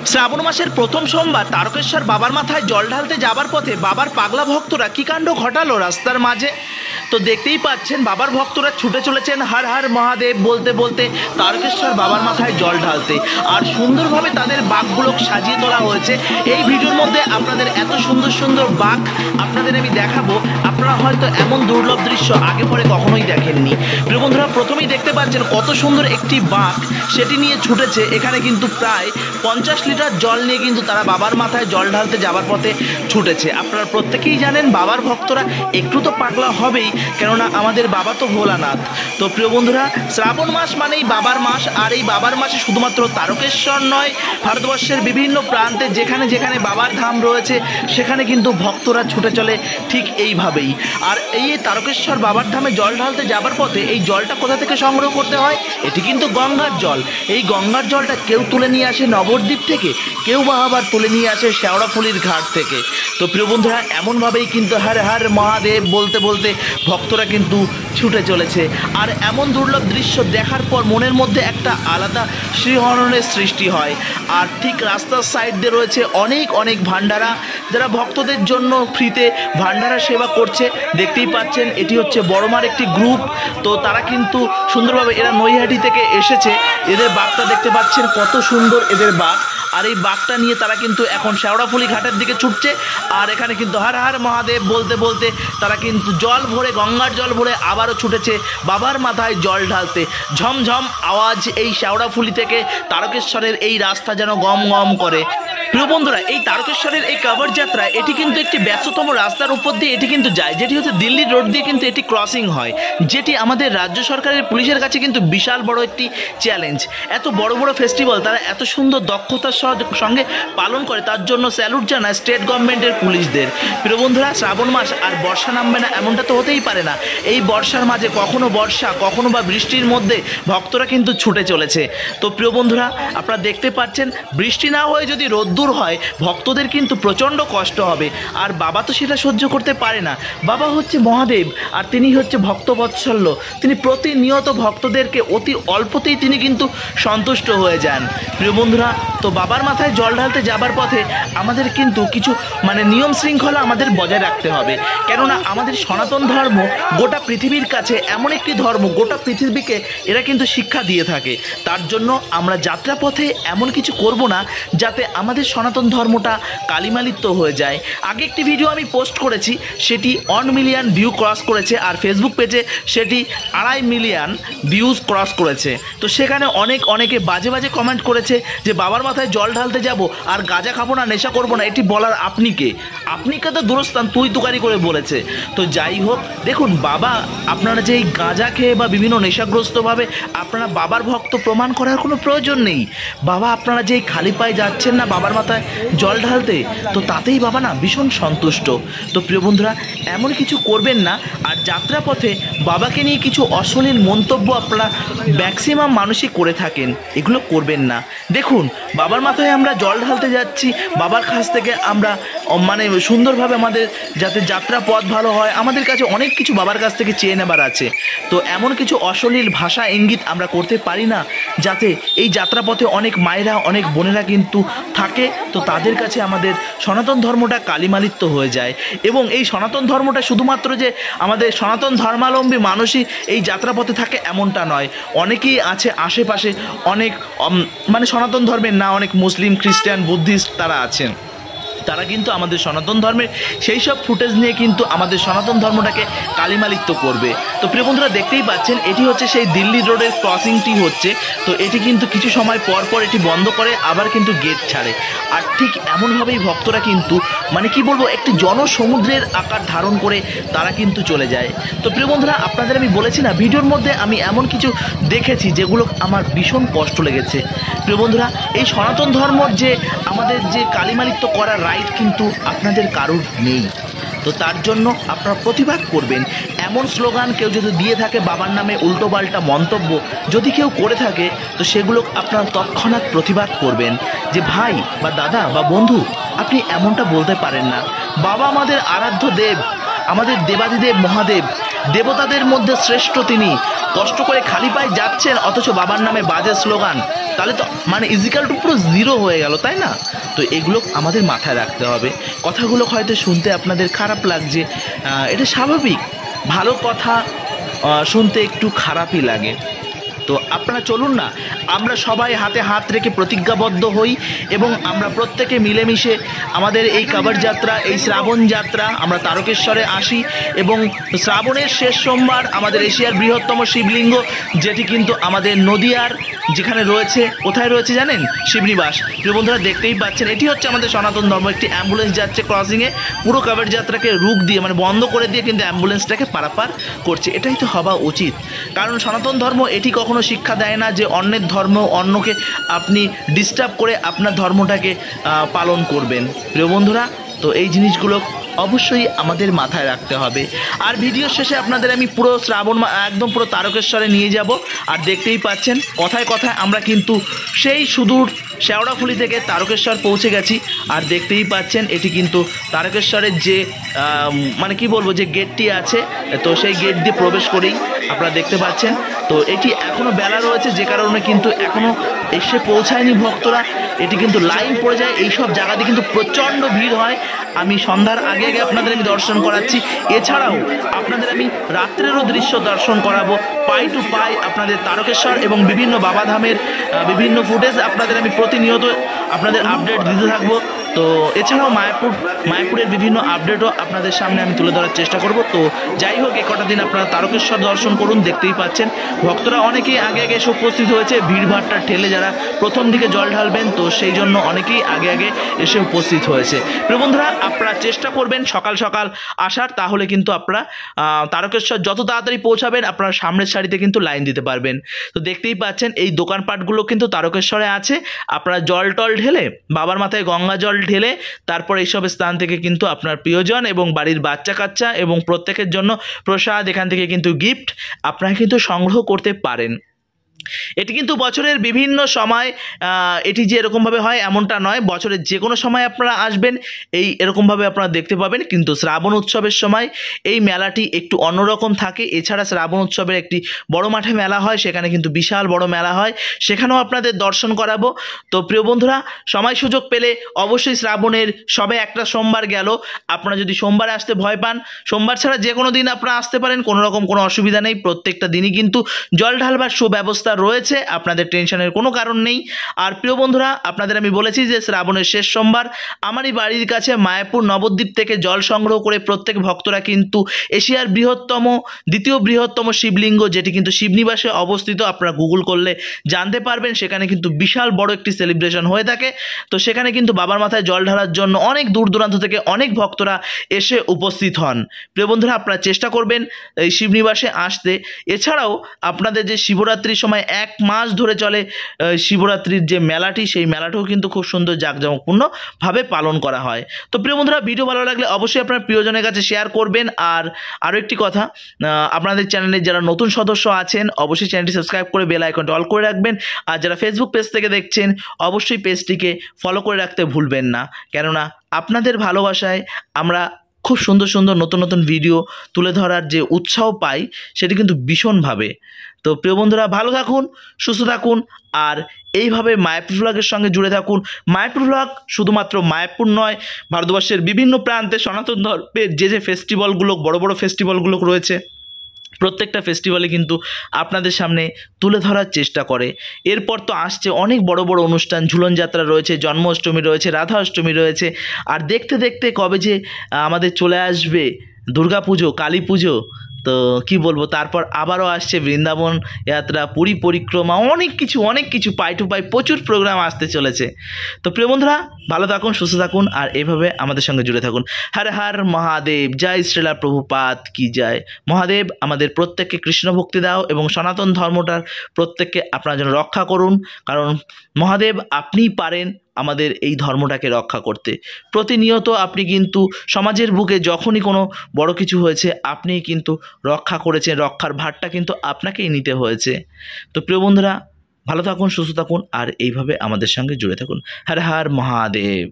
শ্রাবণ মাসের প্রথম সোমবার তারকেশ্বর বাবার মাথায় জল ঢালতে যাবার পথে বাবার পাগলা ভক্তরা কী কাণ্ড ঘটালো রাস্তার মাঝে। তো দেখতেই পাচ্ছেন বাবার ভক্তরা ছুটে চলেছেন হর হর মহাদেব বলতে বলতে তারকেশ্বর বাবার মাথায় জল ঢালতে। আর সুন্দরভাবে তাদের বাঘগুলো সাজিয়ে তোলা হয়েছে। এই ভিডিওর মধ্যে আপনাদের এত সুন্দর সুন্দর বাঘ আপনাদের আমি দেখাবো, আপনারা হয়তো এমন দুর্লভ দৃশ্য আগে পরে কখনোই দেখেননি। প্রিয় বন্ধুরা, প্রথমেই দেখতে পাচ্ছেন কত সুন্দর একটি বাঘ সেটি নিয়ে ছুটেছে। এখানে কিন্তু প্রায় 50 লিটার জল নিয়ে কিন্তু তারা বাবার মাথায় জল ঢালতে যাবার পথে ছুটেছে। আপনারা প্রত্যেকেই জানেন বাবার ভক্তরা একটু তো পাগলা হবেই, কেননা আমাদের বাবা তো ভোলানাথ। তো প্রিয় বন্ধুরা, শ্রাবণ মাস মানেই বাবার মাস, আর এই বাবার মাসে শুধুমাত্র তারকেশ্বর নয়, ভারতবর্ষের বিভিন্ন প্রান্তে যেখানে যেখানে বাবার ধাম রয়েছে সেখানে কিন্তু ভক্তরা ছুটে চলে ঠিক এইভাবেই। আর এই তারকেশ্বর বাবার ধামে জল ঢালতে যাবার পথে এই জলটা কোথা থেকে সংগ্রহ করতে হয়? এটি কিন্তু গঙ্গার জল। এই গঙ্গার জলটা কেউ তুলে নিয়ে আসে নবদ্বীপ থেকে, কেউ বা আবার তুলে নিয়ে আসে শেওড়াফুলির ঘাট থেকে। তো প্রিয় বন্ধুরা, এমনভাবেই কিন্তু হর হর মহাদেব বলতে বলতে ভক্তরা কিন্তু ছুটে চলেছে। আর এমন দুর্লভ দৃশ্য দেখার পর মনের মধ্যে একটা আলাদা শিহরণের সৃষ্টি হয়। আর ঠিক রাস্তার সাইড দিয়ে রয়েছে অনেক অনেক ভান্ডারা, যারা ভক্তদের জন্য ফ্রিতে ভান্ডারা সেবা করছে। দেখতেই পাচ্ছেন এটি হচ্ছে বড়মার একটি গ্রুপ। তো তারা কিন্তু সুন্দরভাবে, এরা নৈহাটি থেকে এসেছে। এদের বাঘটা দেখতে পাচ্ছেন কত সুন্দর এদের বাঘ। আর এই বাঘটা নিয়ে তারা কিন্তু এখন শেওড়াফুলি ঘাটের দিকে ছুটছে। আর এখানে কিন্তু হর হর মহাদেব বলতে বলতে তারা কিন্তু জল ভরে, গঙ্গার জল ভরে আবারও ছুটেছে বাবার মাথায় জল ঢালতে। ঝমঝম আওয়াজ এই শেওড়াফুলি থেকে তারকেশ্বরের এই রাস্তা যেন গম গম করে। প্রিয় বন্ধুরা, এই তারকেশ্বরের এই কাভার যাত্রা এটি কিন্তু একটি ব্যস্ততম রাস্তার উপর দিয়ে এটি কিন্তু যায়, যেটি হচ্ছে দিল্লি রোড দিয়ে কিন্তু এটি ক্রসিং হয়, যেটি আমাদের রাজ্য সরকারের পুলিশের কাছে কিন্তু বিশাল বড় একটি চ্যালেঞ্জ। এত বড় বড় ফেস্টিভ্যাল তারা এত সুন্দর দক্ষতার সঙ্গে পালন করে, তার জন্য স্যালুট জানায় স্টেট গভর্নমেন্টের পুলিশদের। প্রিয় বন্ধুরা, শ্রাবণ মাস আর বর্ষা নামবে না এমনটা তো হতেই পারে না। এই বর্ষার মাঝে কখনো বর্ষা কখনো বা বৃষ্টির মধ্যে ভক্তরা কিন্তু ছুটে চলেছে। তো প্রিয় বন্ধুরা, আপনারা দেখতে পাচ্ছেন বৃষ্টি না হয়ে যদি রোদ্দুর হয় ভক্তদের কিন্তু প্রচণ্ড কষ্ট হবে। আর বাবা তো সেটা সহ্য করতে পারে না। বাবা হচ্ছে মহাদেব, আর তিনি হচ্ছে ভক্তবৎসল্য। তিনি প্রতিনিয়ত ভক্তদেরকে অতি অল্পতেই তিনি কিন্তু সন্তুষ্ট হয়ে যান। প্রিয় বন্ধুরা, তো বাবার মাথায় জল ঢালতে যাবার পথে আমাদের কিন্তু কিছু নিয়ম শৃঙ্খলা আমাদের বজায় রাখতে হবে। কেননা আমাদের সনাতন ধর্ম গোটা পৃথিবীর কাছে এমন একটি ধর্ম, গোটা পৃথিবীকে এরা কিন্তু শিক্ষা দিয়ে থাকে। তার জন্য আমরা যাত্রাপথে এমন কিছু করব না যাতে আমাদের সনাতন ধর্মটা কালিমালিপ্ত হয়ে যায়। আগে একটি ভিডিও আমি পোস্ট করেছি, সেটি 1 মিলিয়ন ভিউ ক্রস করেছে, আর ফেসবুক পেজে সেটি 2.5 মিলিয়ন ভিউজ ক্রস করেছে। তো সেখানে অনেকে বাজে বাজে কমেন্ট করেছে যে বাবার মাথায় জল ঢালতে যাব আর গাঁজা খাবো না, নেশা করবো না। এটি বলার আপনি কে? আপনি কে তো দূরস্থান তুই তুকারি করে বলেছে। তো যাই হোক, দেখুন বাবা, আপনারা যে এই গাঁজা খেয়ে বা বিভিন্ন নেশাগ্রস্তভাবে আপনারা বাবার ভক্ত প্রমাণ করার কোনো প্রয়োজন নেই। বাবা, আপনারা যে খালি পায়ে যাচ্ছেন না বাবার মাথায় জল ঢালতে, তো তাতেই বাবা না ভীষণ সন্তুষ্ট। তো প্রিয় বন্ধুরা, এমন কিছু করবেন না। আর যাত্রাপথে বাবাকে নিয়ে কিছু অশ্লীল মন্তব্য আপনারা ম্যাক্সিমাম মানুষই করে থাকেন, এগুলো করবেন না। দেখুন, বাবার মাথায় আমরা জল ঢালতে যাচ্ছি, বাবার কাছ থেকে আমরা সুন্দরভাবে আমাদের যাতে যাত্রা পথ ভালো হয়, আমাদের কাছে অনেক কিছু বাবার কাছ থেকে চেয়ে নেবার আছে। তো এমন কিছু অশ্লীল ভাষা ইঙ্গিত আমরা করতে পারি না, যাতে এই যাত্রাপথে অনেক মায়েরা অনেক বোনেরা কিন্তু থাকে, তো তাদের কাছে আমাদের সনাতন ধর্মটা কালিমালিপ্ত হয়ে যায়। এবং এই সনাতন ধর্মটা শুধুমাত্র যে আমাদের সনাতন ধর্মাবলম্বী মানুষই এই যাত্রাপথে থাকে এমনটা নয়। অনেকেই আছে আশেপাশে, অনেক সনাতন ধর্মের না, অনেক মুসলিম, খ্রিস্টান, বুদ্ধিস্ট তারা আছেন। তারা কিন্তু আমাদের সনাতন ধর্মের সেই সব ফুটেজ নিয়ে কিন্তু আমাদের সনাতন ধর্মটাকে কালিমালিপ্ত করবে। তো প্রিয় বন্ধুরা, দেখতেই পাচ্ছেন এটি হচ্ছে সেই দিল্লি রোডের ক্রসিংটি হচ্ছে। তো এটি কিন্তু কিছু সময় পর পর এটি বন্ধ করে আবার কিন্তু গেট ছাড়ে। আর ঠিক এমনভাবেই ভক্তরা কিন্তু কি বলবো, একটি জনসমুদ্রের আকার ধারণ করে তারা কিন্তু চলে যায়। তো প্রিয় বন্ধুরা, আপনাদের আমি বলেছি না, ভিডিওর মধ্যে আমি এমন কিছু দেখেছি যেগুলো আমার ভীষণ কষ্ট লেগেছে। প্রিয় বন্ধুরা, এই সনাতন ধর্ম যে আমাদের যে কালিমালিপ্ত করার রাইট কিন্তু আপনাদের কারোর নেই। তো তার জন্য আপনারা প্রতিবাদ করবেন। এমন স্লোগান কেউ যদি দিয়ে থাকে, বাবার নামে উল্টোপাল্টা মন্তব্য যদি কেউ করে থাকে, তো সেগুলো আপনারা তৎক্ষণাৎ প্রতিবাদ করবেন যে ভাই বা দাদা বা বন্ধু, আপনি এমনটা বলতে পারেন না। বাবা আমাদের আরাধ্য দেব, আমাদের দেবাদিদেব মহাদেব, দেবতাদের মধ্যে শ্রেষ্ঠ তিনি। কষ্ট করে খালি পায়ে যাচ্ছেন, অথচ বাবার নামে বাজে স্লোগান, তাহলে তো মানে ইজিক্যাল টু পুরো 0 হয়ে গেল, তাই না? তো এগুলো আমাদের মাথায় রাখতে হবে। কথাগুলো হয়তো শুনতে আপনাদের খারাপ লাগছে, এটা স্বাভাবিক। ভালো কথা শুনতে একটু খারাপই লাগে। তো আপনারা চলুন না, আমরা সবাই হাতে হাত রেখে প্রতিজ্ঞাবদ্ধ হই এবং আমরা প্রত্যেকে মিলেমিশে আমাদের এই কাবার যাত্রা, এই শ্রাবণ যাত্রা আমরা তারকেশ্বরে আসি। এবং শ্রাবণের শেষ সোমবার আমাদের এশিয়ার বৃহত্তম শিবলিঙ্গ, যেটি কিন্তু আমাদের নদিয়ার যেখানে রয়েছে, কোথায় রয়েছে জানেন? শিবনিবাস। প্রিয় বন্ধুরা, দেখতেই পাচ্ছেন এটি হচ্ছে আমাদের সনাতন ধর্ম। একটি অ্যাম্বুলেন্স যাচ্ছে ক্রসিংয়ে, পুরো কাবার যাত্রাকে রুখ দিয়ে মানে বন্ধ করে দিয়ে কিন্তু অ্যাম্বুলেন্সটাকে পারাপার করছে। এটাই তো হওয়া উচিত, কারণ সনাতন ধর্ম এটি কখনো শিক্ষা দেয় না যে অন্যের ধর্ম, অন্যকে আপনি ডিস্টার্ব করে আপনার ধর্মটাকে পালন করবেন। প্রিয় বন্ধুরা, তো এই জিনিসগুলো অবশ্যই আমাদের মাথায় রাখতে হবে। আর ভিডিওর শেষে আপনাদের আমি পুরো শ্রাবণ একদম পুরো তারকেশ্বরে নিয়ে যাব। আর দেখতেই পাচ্ছেন কথায় কথায় আমরা কিন্তু সেই সুদূর শেওড়াফুলি থেকে তারকেশ্বর পৌঁছে গেছি। আর দেখতেই পাচ্ছেন এটি কিন্তু তারকেশ্বরের যে মানে কি বলবো, যে গেটটি আছে, তো সেই গেট দিয়ে প্রবেশ করেই আপনারা দেখতে পাচ্ছেন। তো এটি এখনও বেলা রয়েছে, যে কারণে কিন্তু এখনও এসে পৌঁছায়নি ভক্তরা। এটি কিন্তু লাইন পড়ে যায়, এইসব জায়গাতে কিন্তু প্রচণ্ড ভিড় হয়। আমি সন্ধ্যার আগে আগে আপনাদের আমি দর্শন করাচ্ছি। এছাড়াও আপনাদের আমি রাত্রেরও দৃশ্য দর্শন করাবো, পাই টু পাই আপনাদের তারকেশ্বর এবং বিভিন্ন বাবাধামের বিভিন্ন ফুটেজ আপনাদের আমি প্রতিনিয়ত আপনাদের আপডেট দিতে থাকবো। তো এছাড়াও মায়াপুরের বিভিন্ন আপডেটও আপনাদের সামনে আমি তুলে ধরার চেষ্টা করব। তো যাই হোক, এ কটা দিন আপনারা তারকেশ্বর দর্শন করুন। দেখতেই পাচ্ছেন ভক্তরা অনেকেই আগে আগে এসে উপস্থিত হয়েছে, ভিড়ভাড়টা ঠেলে যারা প্রথম দিকে জল ঢালবেন, তো সেই জন্য অনেকেই আগে আগে এসে উপস্থিত হয়েছে। প্রিয় বন্ধুরা, আপনারা চেষ্টা করবেন সকাল সকাল আসার, তাহলে কিন্তু আপনারা তারকেশ্বর যত তাড়াতাড়ি পৌঁছাবেন আপনারা সামনের সারিতে কিন্তু লাইন দিতে পারবেন। তো দেখতেই পাচ্ছেন এই দোকানপাটগুলো কিন্তু তারকেশ্বরে আছে। আপনারা জল টল ঢেলে, বাবার মাথায় গঙ্গা জল ঢেলে, তারপর এইসব স্থান থেকে কিন্তু আপনার প্রিয়জন এবং বাড়ির বাচ্চা কাচ্চা এবং প্রত্যেকের জন্য প্রসাদ, এখান থেকে কিন্তু গিফট আপনারা কিন্তু সংগ্রহ করতে পারেন। এটি কিন্তু বছরের বিভিন্ন সময় এটি যে এরকমভাবে হয় এমনটা নয়, বছরের যে কোনো সময় আপনারা আসবেন এই এরকমভাবে আপনারা দেখতে পাবেন। কিন্তু শ্রাবণ উৎসবের সময় এই মেলাটি একটু অন্যরকম থাকে। এছাড়া শ্রাবণ উৎসবের একটি বড় মাঠে মেলা হয়, সেখানে কিন্তু বিশাল বড় মেলা হয়, সেখানেও আপনাদের দর্শন করাবো। তো প্রিয় বন্ধুরা, সময় সুযোগ পেলে অবশ্যই শ্রাবণের সবে একটা সোমবার গেল, আপনারা যদি সোমবারে আসতে ভয় পান, সোমবার ছাড়া যে কোনো দিন আপনারা আসতে পারেন, কোনো রকম কোনো অসুবিধা নেই। প্রত্যেকটা দিনই কিন্তু জল ঢালবার সুব্যবস্থা রয়েছে, আপনাদের টেনশনের কোনো কারণ নেই। আর প্রিয় বন্ধুরা, আপনাদের আমি বলেছি যে শ্রাবণের শেষ সোমবার আমারই বাড়ির কাছে মায়াপুর নবদ্বীপ থেকে জল সংগ্রহ করে প্রত্যেক ভক্তরা কিন্তু এশিয়ার দ্বিতীয় বৃহত্তম শিবলিঙ্গ, যেটি কিন্তু শিবনিবাসে অবস্থিত, আপনারা গুগল করলে জানতে পারবেন। সেখানে কিন্তু বিশাল বড় একটি সেলিব্রেশন হয়ে থাকে। তো সেখানে কিন্তু বাবার মাথায় জল ঢালার জন্য অনেক দূর দূরান্ত থেকে অনেক ভক্তরা এসে উপস্থিত হন। প্রিয় বন্ধুরা, আপনারা চেষ্টা করবেন এই শিবনিবাসে আসতে। এছাড়াও আপনাদের যে শিবরাত্রির সময় 1 মাস ধরে চলে শিবরাত্রির যে মেলাটি, সেই মেলাটাও কিন্তু খুব সুন্দর জাঁকজমকপূর্ণভাবে পালন করা হয়। তো প্রিয় বন্ধুরা, ভিডিও ভালো লাগলে অবশ্যই আপনার প্রিয়জনের কাছে শেয়ার করবেন। আর আরও একটি কথা, আপনাদের চ্যানেলে যারা নতুন সদস্য আছেন অবশ্যই চ্যানেলটি সাবস্ক্রাইব করে বেল আইকনটি অল করে রাখবেন। আর যারা ফেসবুক পেজ থেকে দেখছেন অবশ্যই পেজটিকে ফলো করে রাখতে ভুলবেন না, কেননা আপনাদের ভালোবাসায় আমরা খুব সুন্দর সুন্দর নতুন নতুন ভিডিও তুলে ধরার যে উৎসাহ পাই সেটি কিন্তু ভীষণভাবে। তো প্রিয় বন্ধুরা, ভালো থাকুন, সুস্থ থাকুন, আর এইভাবে মায়াপুর ভ্লগের সঙ্গে জুড়ে থাকুন। মায়াপুর ভ্লগ শুধুমাত্র মায়াপুর নয়, ভারতবর্ষের বিভিন্ন প্রান্তে সনাতন ধর্মের যে ফেস্টিভ্যালগুলো, বড় বড় ফেস্টিভ্যালগুলো রয়েছে, প্রত্যেকটা ফেস্টিভ্যালে কিন্তু আপনাদের সামনে তুলে ধরার চেষ্টা করে। এরপর তো আসছে অনেক বড় বড় অনুষ্ঠান, ঝুলন যাত্রা রয়েছে, জন্মাষ্টমী রয়েছে, রাধা অষ্টমী রয়েছে, আর দেখতে দেখতে কবে যে আমাদের চলে আসবে দুর্গা পুজো, কালী পুজো, তো কি বলবো, তারপর আবারও আসছে বৃন্দাবন যাত্রা, পুরী পরিক্রমা, অনেক কিছু পাই টু পাই প্রচুর প্রোগ্রাম আসতে চলেছে। তো প্রিয় বন্ধুরা, ভালো থাকুন, সুস্থ থাকুন, আর এইভাবে আমাদের সঙ্গে জুড়ে থাকুন। হর হর মহাদেব, জয় শ্রীলা প্রভুপাদ কি জয়। মহাদেব আমাদের প্রত্যেককে কৃষ্ণ ভক্তি দাও এবং সনাতন ধর্মটার প্রত্যেককে আপনারা যেন রক্ষা করুন, কারণ মহাদেব আপনিই পারেন আমাদের এই ধর্মটাকে রক্ষা করতে। প্রতিনিয়ত আপনি কিন্তু সমাজের বুকে যখনই কোনো বড় কিছু হয়েছে আপনিই কিন্তু রক্ষা করেছেন, রক্ষার ভারটা কিন্তু আপনাকেই নিতে হয়েছে। তো প্রিয় বন্ধুরা, ভালো থাকুন, সুস্থ থাকুন, আর এইভাবে আমাদের সঙ্গে জুড়ে থাকুন। হর হর মহাদেব।